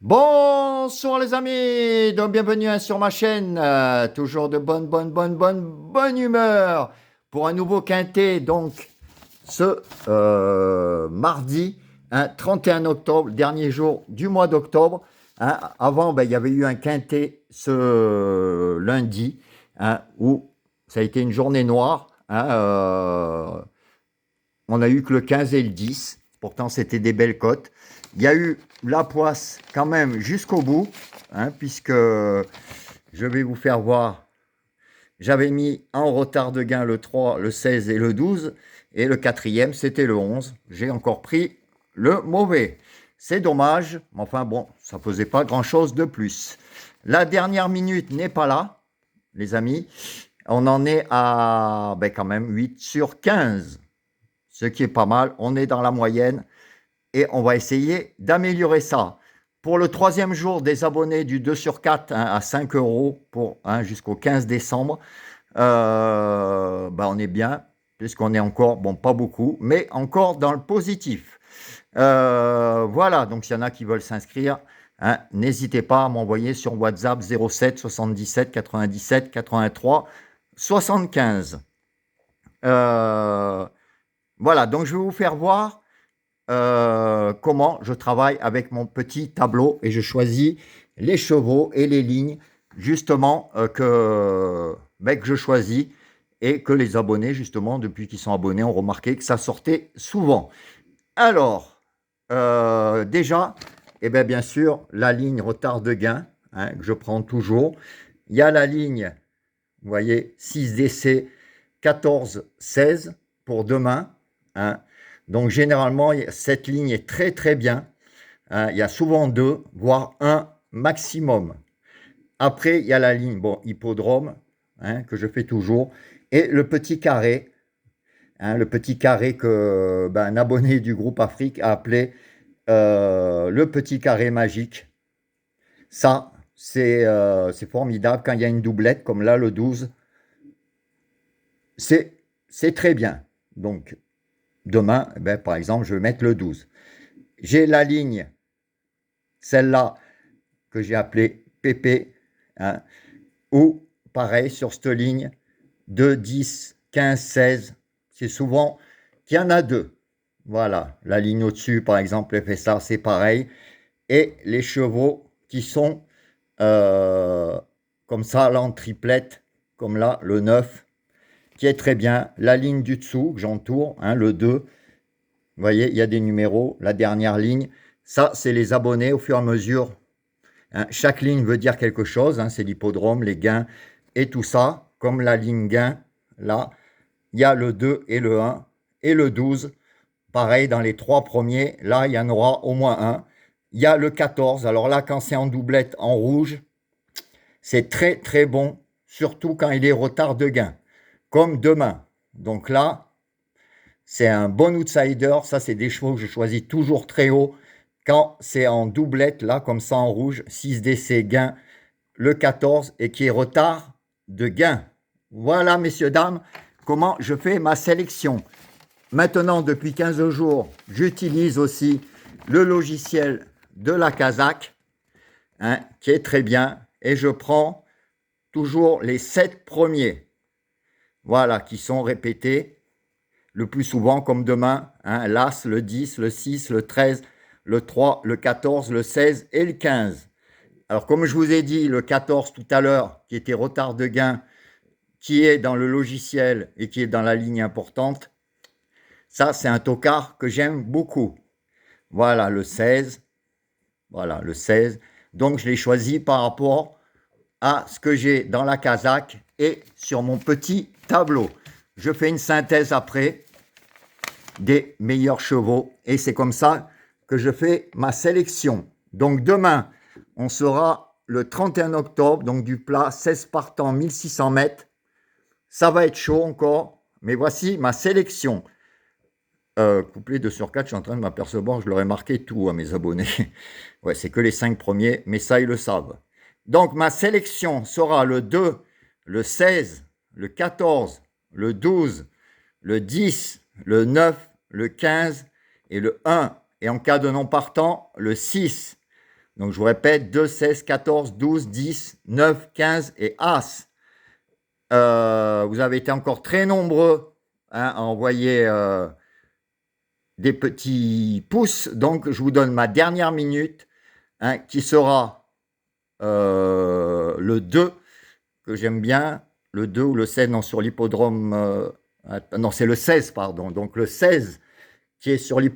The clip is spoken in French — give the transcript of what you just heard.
Bonsoir les amis, donc bienvenue sur ma chaîne, toujours de bonne humeur pour un nouveau quintet, donc ce mardi, 31 octobre, dernier jour du mois d'octobre. Avant, il y avait eu un quintet ce lundi, où ça a été une journée noire. On a eu que le 15 et le 10. Pourtant, c'était des belles cotes. Il y a eu la poisse quand même jusqu'au bout, puisque je vais vous faire voir. J'avais mis en retard de gain le 3, le 16 et le 12. Et le quatrième, c'était le 11. J'ai encore pris le mauvais. C'est dommage, mais enfin bon, ça ne faisait pas grand-chose de plus. La dernière minute n'est pas là, les amis. On en est à quand même 8 sur 15, ce qui est pas mal. On est dans la moyenne et on va essayer d'améliorer ça. Pour le troisième jour des abonnés du 2 sur 4 à 5 euros pour jusqu'au 15 décembre, on est bien, puisqu'on est encore, bon, pas beaucoup, mais encore dans le positif. Voilà, donc s'il y en a qui veulent s'inscrire, n'hésitez pas à m'envoyer sur WhatsApp 07 77 97 83 75. Voilà, donc je vais vous faire voir comment je travaille avec mon petit tableau et je choisis les chevaux et les lignes justement que je choisis et que les abonnés justement depuis qu'ils sont abonnés ont remarqué que ça sortait souvent. Alors déjà, bien sûr la ligne retard de gain, que je prends toujours. Il y a la ligne, vous voyez, 6DC 14-16 pour demain. Donc généralement, cette ligne est très très bien. Il y a souvent 2, voire 1 maximum. Après, il y a la ligne hippodrome, que je fais toujours, et le petit carré, le petit carré que un abonné du groupe Afrique a appelé le petit carré magique. Ça, c'est formidable quand il y a une doublette, comme là le 12. C'est très bien. Donc demain, par exemple, je vais mettre le 12. J'ai la ligne, celle-là, que j'ai appelée PP, ou pareil sur cette ligne, 2, 10, 15, 16. C'est souvent qu'il y en a 2. Voilà, la ligne au-dessus, par exemple, elle fait ça, c'est pareil. Et les chevaux qui sont comme ça, là en triplette, comme là, le 9, qui est très bien. La ligne du dessous, que j'entoure, le 2. Vous voyez, il y a des numéros. La dernière ligne, ça, c'est les abonnés au fur et à mesure. Chaque ligne veut dire quelque chose. C'est l'hippodrome, les gains et tout ça. Comme la ligne gain, là, il y a le 2 et le 1 et le 12. Pareil, dans les 3 premiers, là, il y en aura au moins un. Il y a le 14. Alors là, quand c'est en doublette en rouge, c'est très très bon, surtout quand il est retard de gain, comme demain. Donc là, c'est un bon outsider. Ça, c'est des chevaux que je choisis toujours très haut. Quand c'est en doublette, là, comme ça en rouge, 6DC gain, le 14, et qui est retard de gain. Voilà, messieurs, dames, comment je fais ma sélection. Maintenant, depuis 15 jours, j'utilise aussi le logiciel de la Kazakh, qui est très bien, et je prends toujours les 7 premiers, voilà, qui sont répétés le plus souvent, comme demain, l'As, le 10, le 6, le 13, le 3, le 14, le 16 et le 15. Alors, comme je vous ai dit, le 14 tout à l'heure, qui était retard de gain, qui est dans le logiciel et qui est dans la ligne importante, ça, c'est un tocard que j'aime beaucoup. Voilà, le 16. Voilà, le 16. Donc, je l'ai choisi par rapport à ce que j'ai dans la Kazakh et sur mon petit tableau. Je fais une synthèse après des meilleurs chevaux et c'est comme ça que je fais ma sélection. Donc demain, on sera le 31 octobre, donc du plat 16 partants 1600 mètres. Ça va être chaud encore, mais voici ma sélection. Couplet 2 sur 4, je suis en train de m'apercevoir, je leur ai marqué tout à mes abonnés. Ouais, c'est que les 5 premiers, mais ça, ils le savent. Donc ma sélection sera le 2, le 16, le 14, le 12, le 10, le 9, le 15 et le 1. Et en cas de non partant, le 6. Donc, je vous répète, 2, 16, 14, 12, 10, 9, 15 et As. Vous avez été encore très nombreux à envoyer des petits pouces. Donc, je vous donne ma dernière minute qui sera le 2, que j'aime bien. Le 2 ou le 16, non, sur l'hippodrome. Non, c'est le 16, pardon. Donc, le 16 qui est sur l'hippodrome.